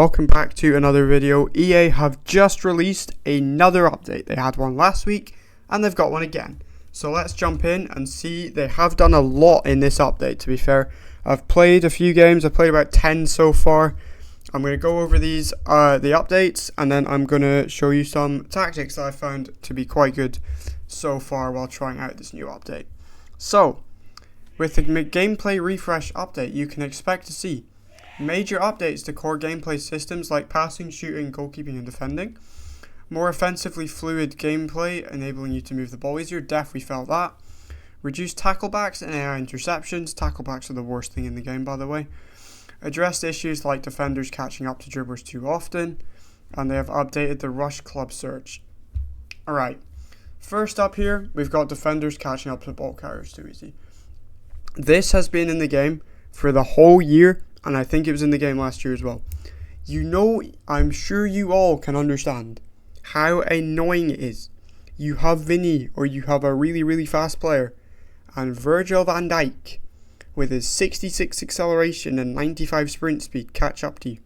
Welcome back to another video. EA have just released another update. They had one last week and they've got one again. So let's jump in and see. They have done a lot in this update, to be fair. I've played a few games. I've played about 10 so far. I'm going to go over the updates, and then I'm going to show you some tactics that I found to be quite good so far while trying out this new update. So, with the gameplay refresh update, you can expect to see major updates to core gameplay systems like passing, shooting, goalkeeping and defending. More offensively fluid gameplay, enabling you to move the ball easier. Definitely felt that. Reduced tacklebacks and AI interceptions. Tacklebacks are the worst thing in the game, by the way. Addressed issues like defenders catching up to dribblers too often. And they have updated the rush club search. Alright, first up here, we've got defenders catching up to ball carriers too easy. This has been in the game for the whole year, and I think it was in the game last year as well. You know, I'm sure you all can understand how annoying it is. You have Vinny, or you have a really, really fast player, and Virgil van Dijk, with his 66 acceleration and 95 sprint speed, catch up to you.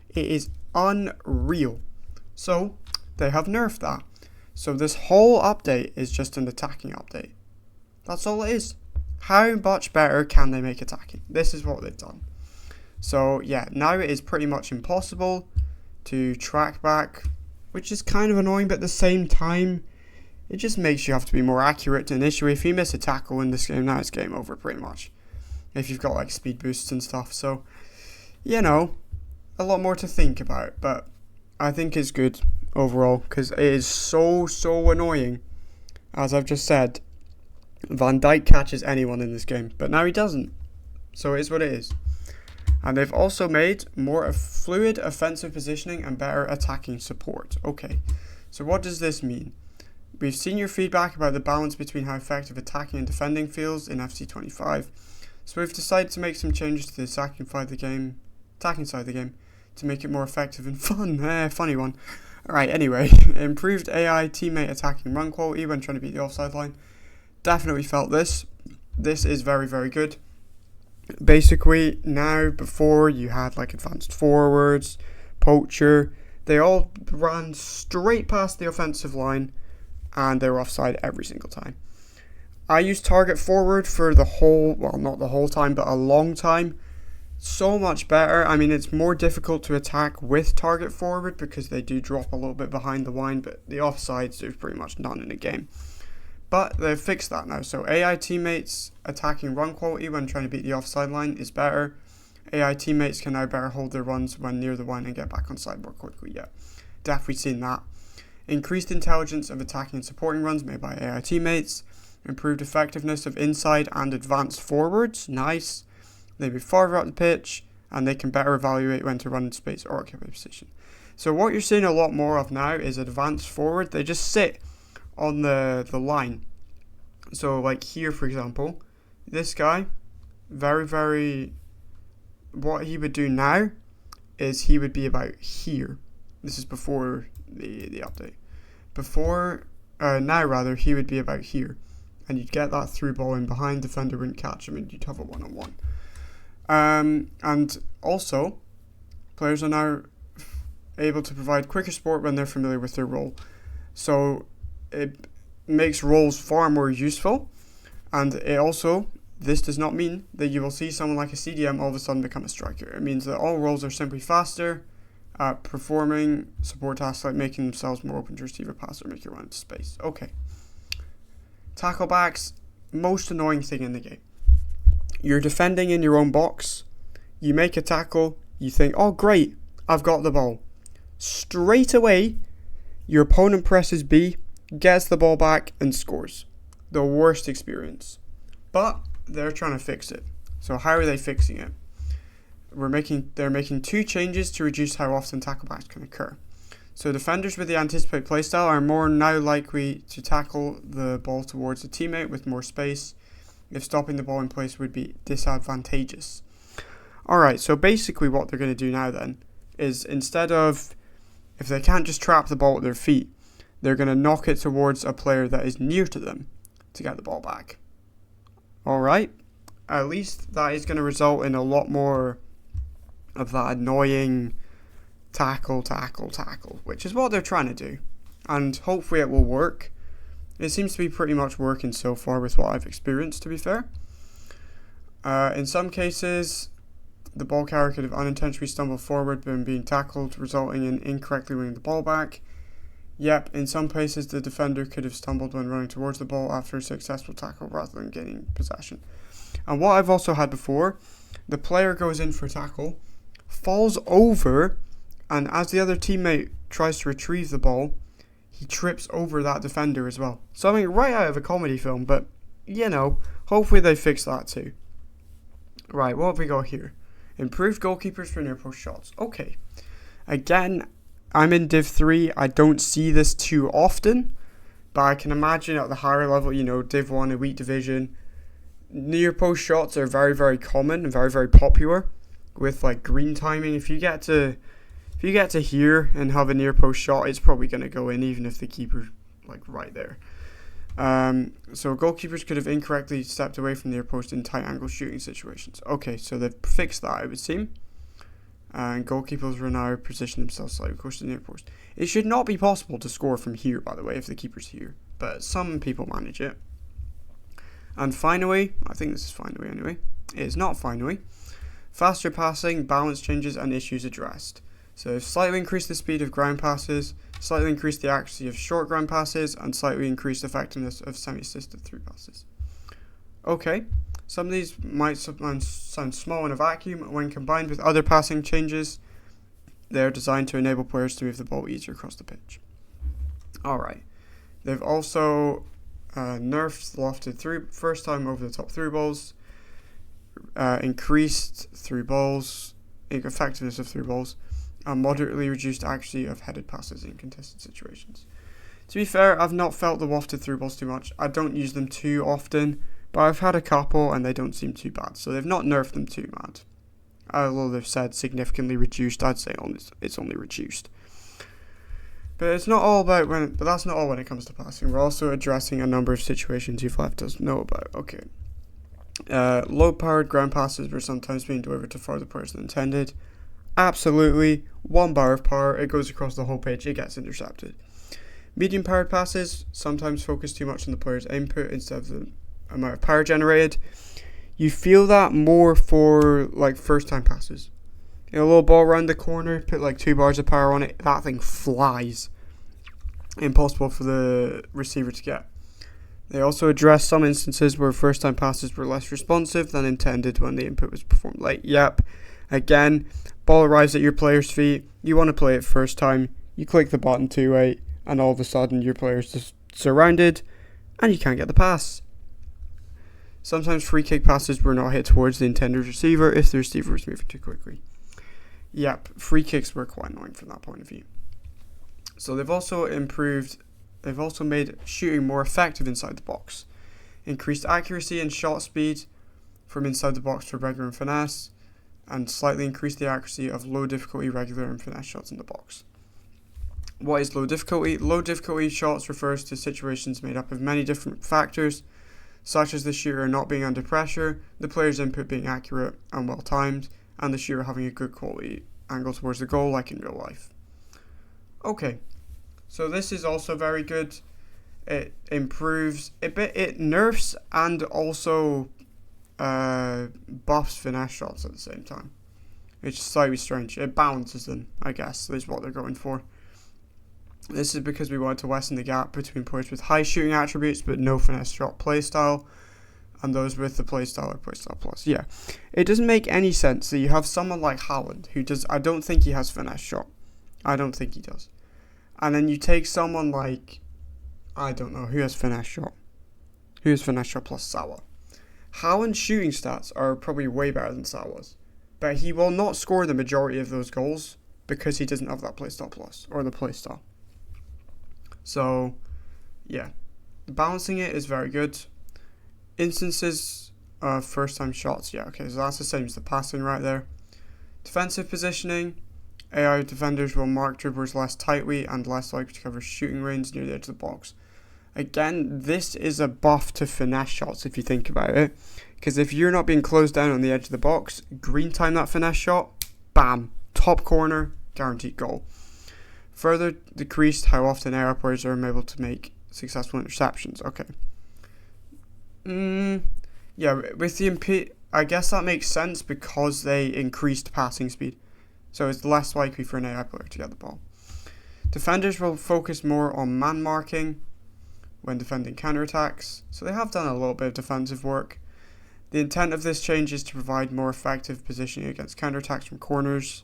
It is unreal. So, they have nerfed that. So this whole update is just an attacking update. That's all it is. How much better can they make attacking? This is what they've done. So yeah, now it is pretty much impossible to track back, which is kind of annoying, but at the same time, it just makes you have to be more accurate. Initially, if you miss a tackle in this game, now it's game over pretty much. If you've got like speed boosts and stuff. So, you know, a lot more to think about, but I think it's good overall because it is so annoying. As I've just said, Van Dijk catches anyone in this game, but now he doesn't. So it is what it is. And they've also made more fluid offensive positioning and better attacking support. Okay, so what does this mean? We've seen your feedback about the balance between how effective attacking and defending feels in FC25. So we've decided to make some changes to the attacking side of the game to make it more effective and fun. Funny one. Alright, anyway, improved AI teammate attacking run quality when trying to beat the offside line. Definitely felt this. This is very, very good. Basically, now, before you had like advanced forwards, poacher, they all ran straight past the offensive line and they were offside every single time. I used target forward for the whole, well, not the whole time, but a long time. So much better. I mean, it's more difficult to attack with target forward because they do drop a little bit behind the line, but the offsides, there's pretty much none in the game. But they've fixed that now, so AI teammates attacking run quality when trying to beat the offside line is better. AI teammates can now better hold their runs when near the line and get back on side more quickly. Yeah, definitely seen that. Increased intelligence of attacking and supporting runs made by AI teammates. Improved effectiveness of inside and advanced forwards. Nice. They move farther up the pitch and they can better evaluate when to run in space or occupy position. So what you're seeing a lot more of now is advanced forward. They just sit on the line. So like here, for example, this guy, very, what he would do now is he would be about here. This is before the update. Now rather, he would be about here. And you'd get that through ball in behind, defender wouldn't catch him and you'd have a one-on-one. And also, players are now able to provide quicker support when they're familiar with their role. So it makes roles far more useful, and it also, this does not mean that you will see someone like a CDM all of a sudden become a striker. It means that all roles are simply faster at performing support tasks like making themselves more open to receive a pass or make your run into space. Okay. Tacklebacks, most annoying thing in the game. You're defending in your own box, you make a tackle, you think, oh great, I've got the ball. Straight away, your opponent presses B, gets the ball back and scores. The worst experience. But they're trying to fix it. So how are they fixing it? They're making two changes to reduce how often tacklebacks can occur. So defenders with the anticipate playstyle are more now likely to tackle the ball towards a teammate with more space if stopping the ball in place would be disadvantageous. Alright, so basically what they're going to do now then is instead of, if they can't just trap the ball at their feet, they're going to knock it towards a player that is near to them to get the ball back. Alright, at least that is going to result in a lot more of that annoying tackle, which is what they're trying to do. And hopefully it will work. It seems to be pretty much working so far with what I've experienced, to be fair. In some cases, the ball carrier could have unintentionally stumbled forward when being tackled, resulting in incorrectly winning the ball back. Yep, in some places, the defender could have stumbled when running towards the ball after a successful tackle rather than gaining possession. And what I've also had before, the player goes in for a tackle, falls over, and as the other teammate tries to retrieve the ball, he trips over that defender as well. Something right out of a comedy film, but, you know, hopefully they fix that too. Right, what have we got here? Improved goalkeepers for near post shots. Okay. Again, I'm in Div 3. I don't see this too often, but I can imagine at the higher level, you know, Div 1, Elite Division, near post shots are very, very common and very, very popular with like green timing. If you get to here and have a near post shot, it's probably going to go in even if the keeper's like right there. So goalkeepers could have incorrectly stepped away from the near post in tight angle shooting situations. Okay, so they've fixed that, it would seem. And goalkeepers will now position themselves slightly close to the near post. It should not be possible to score from here, by the way, if the keeper's here, but some people manage it. And finally, I think this is finally anyway, it is not finally, faster passing, balance changes and issues addressed. So slightly increase the speed of ground passes, slightly increase the accuracy of short ground passes, and slightly increase the effectiveness of semi-assisted through passes. Okay, some of these might sound small in a vacuum. When combined with other passing changes, they are designed to enable players to move the ball easier across the pitch. Alright, they've also nerfed the lofted through first time over the top through balls, increased through balls, effectiveness of through balls, and moderately reduced accuracy of headed passes in contested situations. To be fair, I've not felt the wafted through balls too much. I don't use them too often, but I've had a couple and they don't seem too bad. So they've not nerfed them too mad. Although they've said significantly reduced, I'd say it's only reduced. But it's not all about but that's not all when it comes to passing. We're also addressing a number of situations you've left us know about. Okay. Low-powered ground passes were sometimes being delivered to farther players than intended. Absolutely, 1 bar of power, it goes across the whole pitch, it gets intercepted. Medium powered passes sometimes focus too much on the player's input instead of the amount of power generated. You feel that more for like first time passes. You know, a little ball around the corner, put like 2 bars of power on it, that thing flies. Impossible for the receiver to get. They also address some instances where first time passes were less responsive than intended when the input was performed late. Yep. Again, ball arrives at your player's feet, you want to play it first time, you click the button too late, and all of a sudden your player's just surrounded, and you can't get the pass. Sometimes free kick passes were not hit towards the intended receiver if the receiver was moving too quickly. Yep, free kicks were quite annoying from that point of view. So they've also made shooting more effective inside the box. Increased accuracy and shot speed from inside the box for regular and finesse, and slightly increase the accuracy of low difficulty regular and finesse shots in the box. What is low difficulty? Low difficulty shots refers to situations made up of many different factors, such as the shooter not being under pressure, the player's input being accurate and well timed, and the shooter having a good quality angle towards the goal like in real life. Okay, so this is also very good. It improves, it nerfs and also buffs finesse shots at the same time, which is slightly strange. It balances them, I guess, is what they're going for. This is because we wanted to lessen the gap between players with high shooting attributes but no finesse shot playstyle and those with the playstyle or playstyle plus. Yeah, it doesn't make any sense that you have someone like Haaland who does. I don't think he has finesse shot. I don't think he does. And then you take someone like, I don't know, who has finesse shot. Who has finesse shot plus Salah. Haaland's shooting stats are probably way better than Salah's, but he will not score the majority of those goals because he doesn't have that playstyle plus or the playstyle. So, yeah, balancing it is very good. Instances of first time shots, yeah, okay, so that's the same as the passing right there. Defensive positioning, AI defenders will mark dribblers less tightly and less likely to cover shooting range near the edge of the box. Again, this is a buff to finesse shots if you think about it, because if you're not being closed down on the edge of the box, green time that finesse shot, bam, top corner, guaranteed goal. Further decreased how often AR players are able to make successful interceptions. Okay. Yeah, with the I guess that makes sense because they increased passing speed. So it's less likely for an AI player to get the ball. Defenders will focus more on man marking when defending counterattacks, so they have done a little bit of defensive work. The intent of this change is to provide more effective positioning against counterattacks from corners.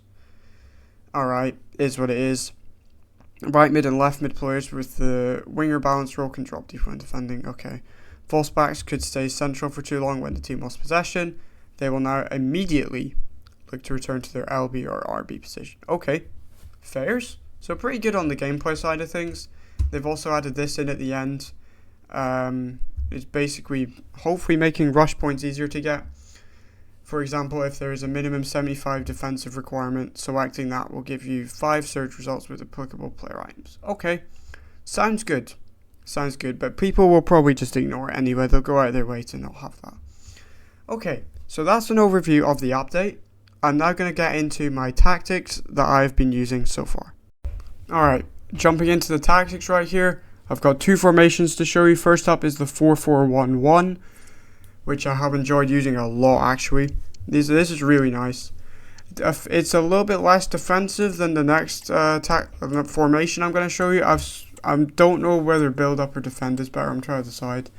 Alright, is what it is. Right mid and left mid players with the winger balance role can drop deep when defending. Okay. False backs could stay central for too long when the team lost possession. They will now immediately look to return to their LB or RB position. Okay, fairs. So pretty good on the gameplay side of things. They've also added this in at the end. It's basically hopefully making rush points easier to get. For example, if there is a minimum 75 defensive requirement, selecting that will give you 5 search results with applicable player items. Okay, sounds good. Sounds good, but people will probably just ignore it anyway. They'll go out of their way to not have that. Okay, so that's an overview of the update. I'm now going to get into my tactics that I've been using so far. Alright, jumping into the tactics right here. I've got 2 formations to show you. First up is the 4-4-1-1, which I have enjoyed using a lot actually. This is really nice. It's a little bit less defensive than the next formation I'm going to show you. I don't know whether build up or defend is better. I'm trying to decide.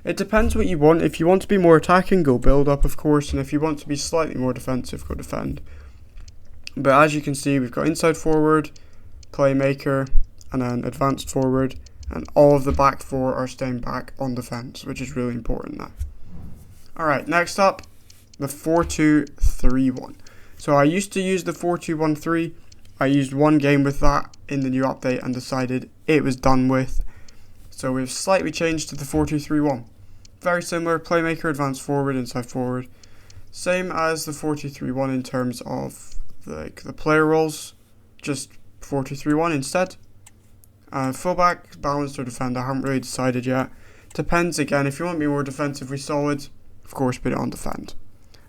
It depends what you want. If you want to be more attacking, go build up, of course, and if you want to be slightly more defensive, go defend. But as you can see, we've got inside forward, playmaker, and then advanced forward, and all of the back 4 are staying back on defense, which is really important now. Alright, next up, the 4-2-3-1. So I used to use the 4-2-1-3. I used one game with that in the new update and decided it was done with. So we've slightly changed to the 4-2-3-1. Very similar, playmaker, advanced forward, inside forward. Same as the 4-2-3-1 in terms of the player roles, just 4-2-3-1 instead. Fullback, balanced or defender, I haven't really decided yet. Depends again, if you want to be more defensively solid, of course put it on defend.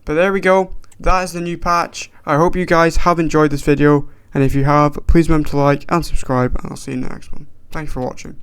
But there we go, that is the new patch. I hope you guys have enjoyed this video, and if you have, please remember to like and subscribe, and I'll see you in the next one. Thank you for watching.